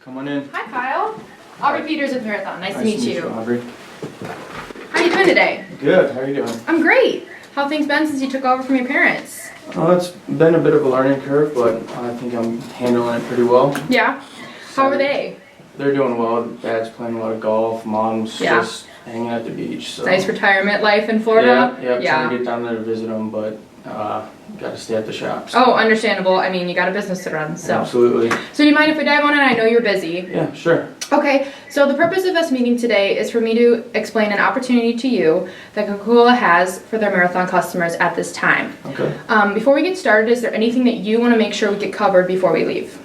Come on in. Hi, Kyle. Aubrey Peters with Marathon. Nice to meet you. Aubrey. How are you doing today? Good. How are you doing? I'm great. How have things been since you took over from your parents? It's been a bit of a learning curve, but I think I'm handling it pretty well. Yeah? How are they? They're doing well. Dad's playing a lot of golf. Mom's just hanging at the beach. So. Nice retirement life in Florida? Yeah. Trying to get down there to visit them, but got to stay at the shop. So. Oh, understandable. I mean, you got a business to run, so. Absolutely. So do you mind if we dive on it? I know you're busy. Yeah, sure. Okay, so the purpose of us meeting today is for me to explain an opportunity to you that Coca Cola has for their Marathon customers at this time. Okay. Before we get started, is there anything that you want to make sure we get covered before we leave?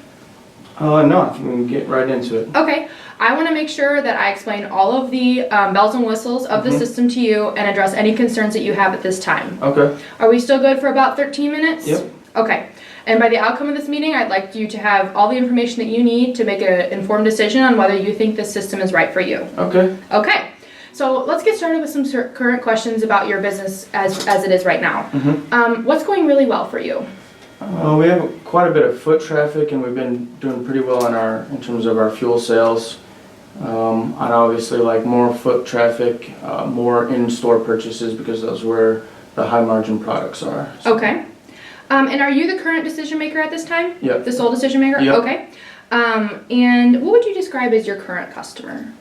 No, I think we can get right into it. Okay, I want to make sure that I explain all of the bells and whistles of the system to you and address any concerns that you have at this time. Okay. Are we still good for about 13 minutes? Yep. Okay. And by the outcome of this meeting, I'd like you to have all the information that you need to make an informed decision on whether you think this system is right for you. Okay. Okay. So let's get started with some current questions about your business as it is right now. What's going really well for you? We have quite a bit of foot traffic, and we've been doing pretty well in terms of our fuel sales. I'd obviously like more foot traffic, more in-store purchases because those are where the high margin products are. So. Okay. And are you the current decision maker at this time? Yep. The sole decision maker? Yep. Okay. And what would you describe as your current customer?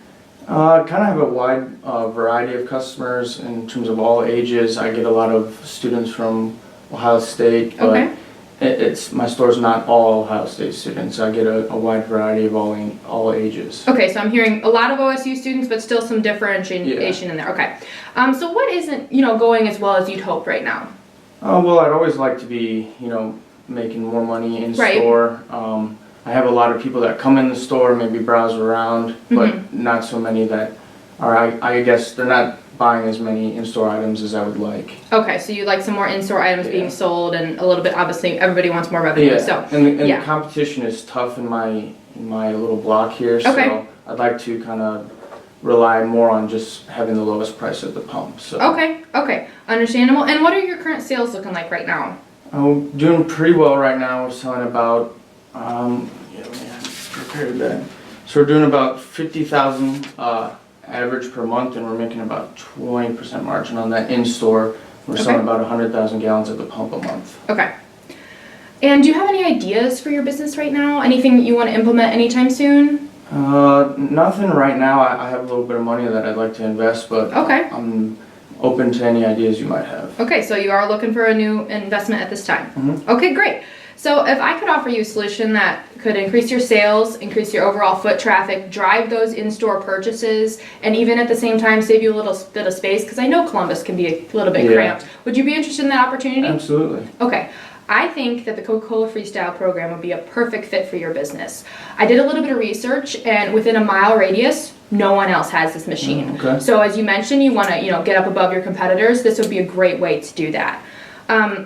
I kind of have a wide variety of customers in terms of all ages. I get a lot of students from Ohio State, but my store's not all Ohio State students. I get a wide variety of all ages. Okay, so I'm hearing a lot of OSU students, but still some differentiation in there. Okay. So what isn't going as well as you'd hope right now? Well, I'd always like to be making more money in store. I have a lot of people that come in the store, maybe browse around, but not so many that are. I guess they're not buying as many in-store items as I would like. Okay, so you'd like some more in-store items being sold, and a little bit, obviously, everybody wants more revenue. Yeah, so, and the competition is tough in my little block here, so I'd like to kind of rely more on just having the lowest price at the pump. So. Okay, understandable. And what are your current sales looking like right now? I'm doing pretty well right now. We're selling about, so we're doing about 50,000 average per month, and we're making about 20% margin on that in-store. We're selling about 100,000 gallons at the pump a month. Okay. And do you have any ideas for your business right now? Anything that you want to implement anytime soon? Nothing right now. I have a little bit of money that I'd like to invest, but I'm open to any ideas you might have. Okay, so you are looking for a new investment at this time. Okay, great. So if I could offer you a solution that could increase your sales, increase your overall foot traffic, drive those in-store purchases, and even at the same time save you a little bit of space, because I know Columbus can be a little bit cramped. Would you be interested in that opportunity? Absolutely. Okay. I think that the Coca Cola Freestyle program would be a perfect fit for your business. I did a little bit of research, and within a mile radius, no one else has this machine. Okay. So as you mentioned, you want to get up above your competitors. This would be a great way to do that.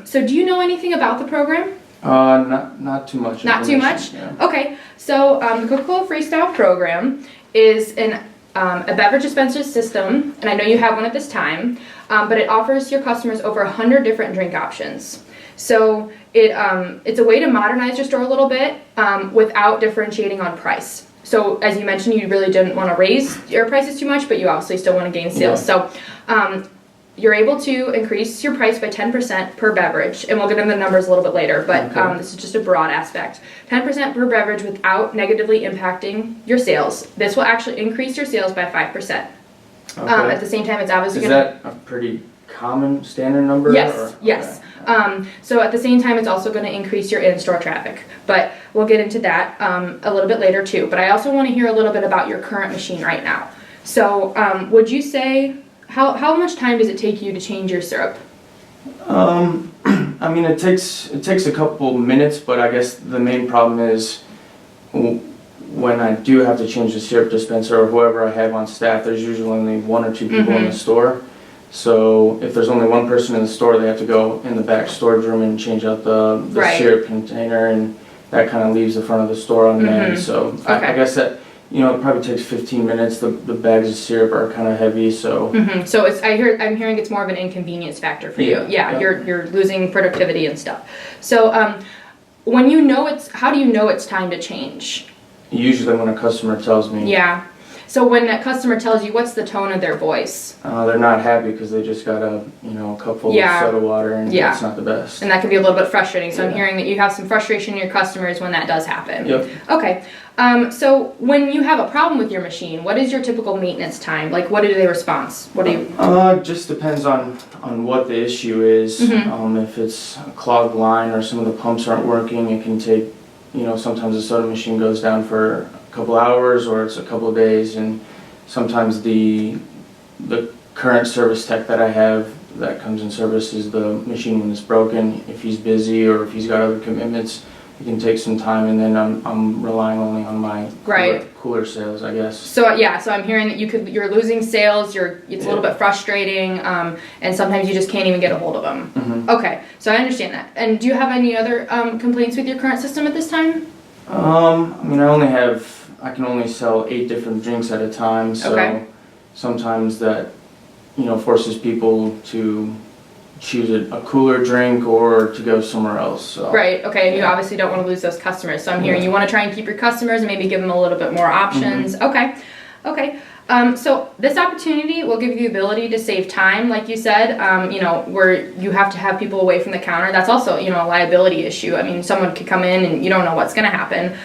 So do you know anything about the program? Not too much. Not too much? Yeah. Okay. So the Coca Cola Freestyle program is a beverage dispenser system, and I know you have one at this time, but it offers your customers over 100 different drink options. So it's a way to modernize your store a little bit without differentiating on price. So as you mentioned, you really didn't want to raise your prices too much, but you obviously still want to gain sales. So you're able to increase your price by 10% per beverage, and we'll get into the numbers a little bit later, but this is just a broad aspect. 10% per beverage without negatively impacting your sales. This will actually increase your sales by 5%. At the same time, it's obviously going to... Is that a pretty common standard number? Yes, yes. So at the same time, it's also going to increase your in-store traffic, but we'll get into that a little bit later too. But I also want to hear a little bit about your current machine right now. So would you say, how much time does it take you to change your syrup? I mean, it takes a couple minutes, but I guess the main problem is when I do have to change the syrup dispenser or whoever I have on staff, there's usually only one or two people in the store. So if there's only one person in the store, they have to go in the back storage room and change out the syrup container, and that kind of leaves the front of the store unmanned. So I guess that it probably takes 15 minutes. The bags of syrup are kind of heavy, so. So I'm hearing it's more of an inconvenience factor for you. Yeah. You're losing productivity and stuff. So how do you know it's time to change? usually when a customer tells me. Yeah. So when that customer tells you, what's the tone of their voice? They're not happy because they just got a cup full of soda water, and it's not the best. And that can be a little bit frustrating. So I'm hearing that you have some frustration in your customers when that does happen. Yep. Okay. So when you have a problem with your machine, what is your typical maintenance time? Like, what do they respond? What do you? Just depends on what the issue is. If it's a clogged line or some of the pumps aren't working, it can take, sometimes the soda machine goes down for a couple hours or it's a couple of days, and sometimes the current service tech that I have that comes and services the machine when it's broken, if he's busy or if he's got other commitments, it can take some time, and then I'm relying only on my cooler sales, I guess. So so I'm hearing that you're losing sales. It's a little bit frustrating, and sometimes you just can't even get a hold of them. Okay, so I understand that. And do you have any other complaints with your current system at this time? I can only sell 8 different drinks at a time, so sometimes that forces people to choose a cooler drink or to go somewhere else. So. Right, okay, and you obviously don't want to lose those customers. So I'm hearing you want to try and keep your customers and maybe give them a little bit more options. Okay. So this opportunity will give you the ability to save time, like you said, where you have to have people away from the counter. That's also, a liability issue. I mean, someone could come in and you don't know what's going to happen.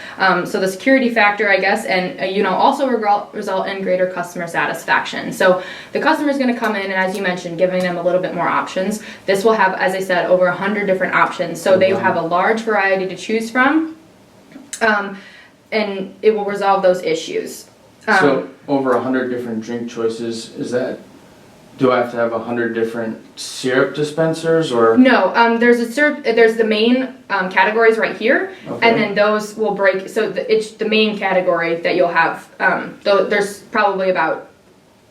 So the security factor, I guess, and, also result in greater customer satisfaction. So the customer is going to come in, and as you mentioned, giving them a little bit more options. This will have, as I said, over 100 different options. So they have a large variety to choose from, and it will resolve those issues. So over 100 different drink choices, do I have to have 100 different syrup dispensers, or? No, there's the main categories right here, and then those will break, so it's the main category that you'll have, there's probably about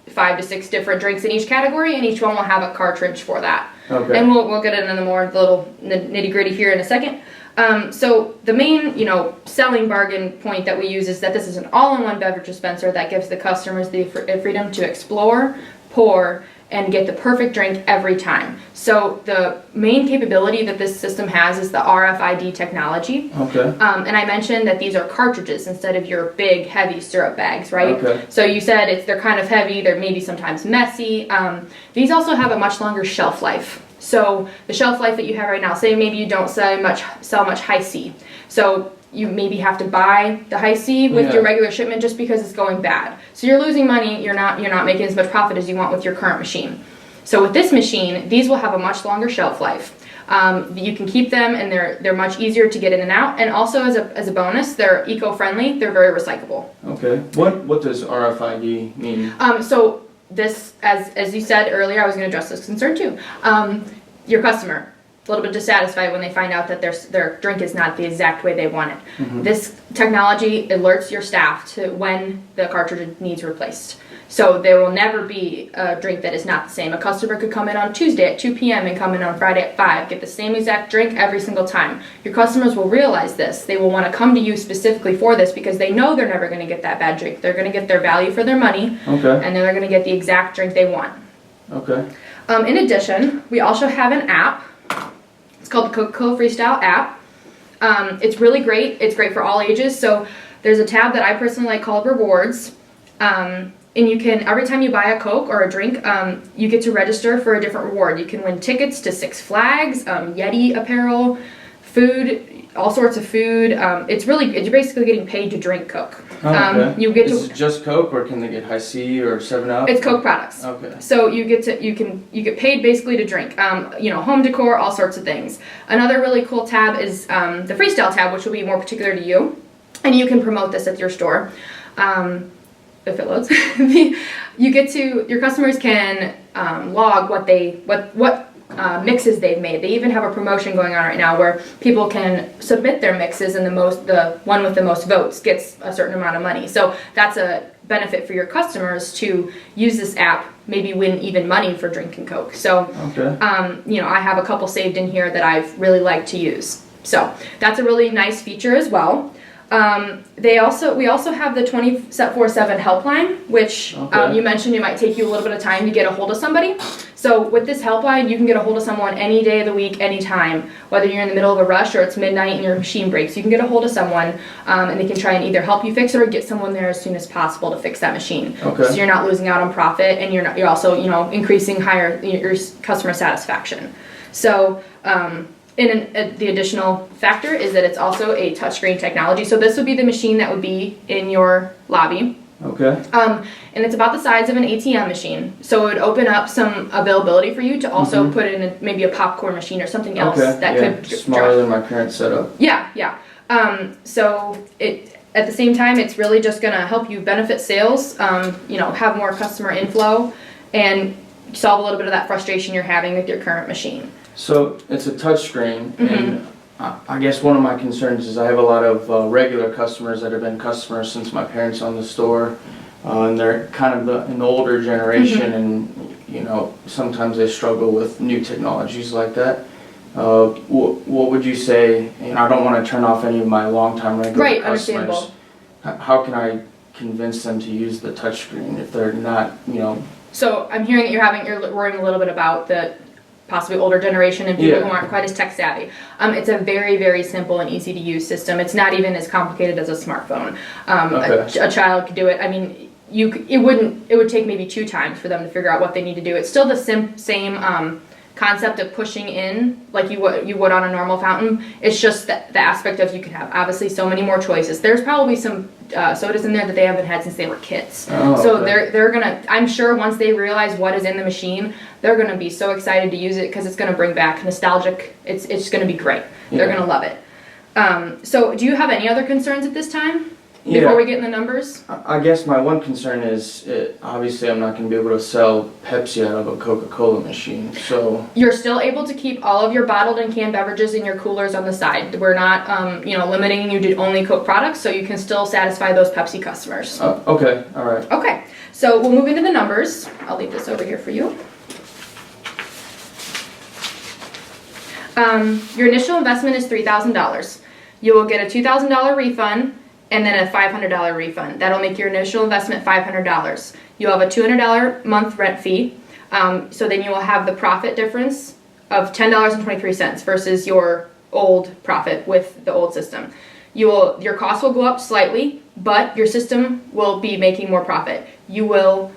5 to 6 different drinks in each category, and each one will have a cartridge for that. Okay. And we'll get into the little nitty gritty here in a second. So the main, selling bargain point that we use is that this is an all-in-one beverage dispenser that gives the customers the freedom to explore, pour, and get the perfect drink every time. So the main capability that this system has is the RFID technology. Okay. And I mentioned that these are cartridges instead of your big, heavy syrup bags, right? Okay. So you said they're kind of heavy, they're maybe sometimes messy. These also have a much longer shelf life. So the shelf life that you have right now, say maybe you don't sell much high C. So you maybe have to buy the high C with your regular shipment just because it's going bad. So you're losing money, you're not making as much profit as you want with your current machine. So with this machine, these will have a much longer shelf life. You can keep them, and they're much easier to get in and out, and also as a bonus, they're eco-friendly, they're very recyclable. Okay. What does RFID mean? So this, as you said earlier, I was going to address this concern too. Your customer, a little bit dissatisfied when they find out that their drink is not the exact way they want it. This technology alerts your staff to when the cartridge needs replaced. So there will never be a drink that is not the same. A customer could come in on Tuesday at 2 p.m. and come in on Friday at 5, get the same exact drink every single time. Your customers will realize this. They will want to come to you specifically for this because they know they're never going to get that bad drink. They're going to get their value for their money, and then they're going to get the exact drink they want. Okay. In addition, we also have an app. It's called the Coca Cola Freestyle app. It's really great. It's great for all ages. So there's a tab that I personally like called Rewards. And you can, every time you buy a Coke or a drink, you get to register for a different reward. You can win tickets to Six Flags, Yeti apparel, food, all sorts of food. You're basically getting paid to drink Coke. Is it just Coke, or can they get High C or 7-Up? It's Coke products. Okay. So you get paid basically to drink. Home decor, all sorts of things. Another really cool tab is the Freestyle tab, which will be more particular to you, and you can promote this at your store. If it loads, your customers can log what mixes they've made. They even have a promotion going on right now where people can submit their mixes, and the one with the most votes gets a certain amount of money. So that's a benefit for your customers to use this app, maybe win even money for drinking Coke. So, I have a couple saved in here that I've really liked to use. So that's a really nice feature as well. We also have the 24/7 helpline, which Okay. you mentioned it might take you a little bit of time to get a hold of somebody. So with this helpline, you can get a hold of someone any day of the week, anytime, whether you're in the middle of a rush or it's midnight and your machine breaks. You can get a hold of someone, and they can try and either help you fix it or get someone there as soon as possible to fix that machine. Okay. So you're not losing out on profit, and you're also increasing your customer satisfaction. So. The additional factor is that it's also a touchscreen technology. So this would be the machine that would be in your lobby. Okay. And it's about the size of an ATM machine. So it would open up some availability for you to also put in maybe a popcorn machine or something else that could smaller than my current setup. Yeah. So at the same time, it's really just going to help you benefit sales, have more customer inflow, and solve a little bit of that frustration you're having with your current machine. So it's a touch screen, and I guess one of my concerns is I have a lot of regular customers that have been customers since my parents owned the store, and they're kind of an older generation, and sometimes they struggle with new technologies like that. What would you say? I don't want to turn off any of my longtime regular customers. Understandable. How can I convince them to use the touch screen if they're not, So I'm hearing that you're worrying a little bit about the possibly older generation and people who aren't quite as tech savvy. It's a very, very simple and easy to use system. It's not even as complicated as a smartphone. A child could do it. I mean, it would take maybe 2 times for them to figure out what they need to do. It's still the same concept of pushing in like you would on a normal fountain. It's just the aspect of you can have obviously so many more choices. There's probably some sodas in there that they haven't had since they were kids. So they're gonna, I'm sure once they realize what is in the machine, they're gonna be so excited to use it because it's gonna bring back nostalgic. It's gonna be great. They're gonna love it. So do you have any other concerns at this time before we get in the numbers? I guess my one concern is obviously I'm not going to be able to sell Pepsi out of a Coca Cola machine. So you're still able to keep all of your bottled and canned beverages in your coolers on the side. We're not limiting you to only Coke products, so you can still satisfy those Pepsi customers. Okay, all right. Okay, so we'll move into the numbers. I'll leave this over here for you. Your initial investment is $3,000. You will get a $2,000 refund and then a $500 refund. That'll make your initial investment $500. You'll have a $200 month rent fee. So then you will have the profit difference of $10.23 versus your old profit with the old system. Your cost will go up slightly, but your system will be making more profit. You will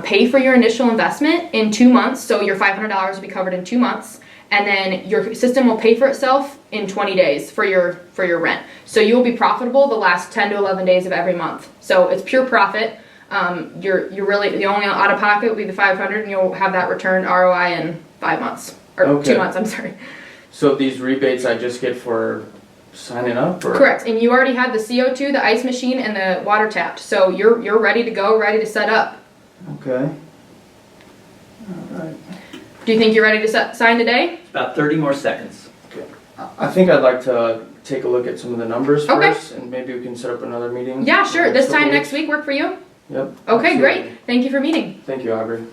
pay for your initial investment in 2 months, so your $500 will be covered in 2 months. And then your system will pay for itself in 20 days for your rent. So you'll be profitable the last 10 to 11 days of every month. So it's pure profit. You're really, the only out of pocket will be the $500, and you'll have that returned ROI in 5 months or 2 months. I'm sorry. So these rebates I just get for signing up? Or? Correct. And you already have the CO2, the ice machine, and the water tapped. So you're ready to go, ready to set up. Okay. All right. Do you think you're ready to sign today? About 30 more seconds. Okay. I think I'd like to take a look at some of the numbers first, and maybe we can set up another meeting. Yeah, sure. This time next week work for you? Yep. Okay, absolutely. great. Thank you for meeting. Thank you, Aubrey.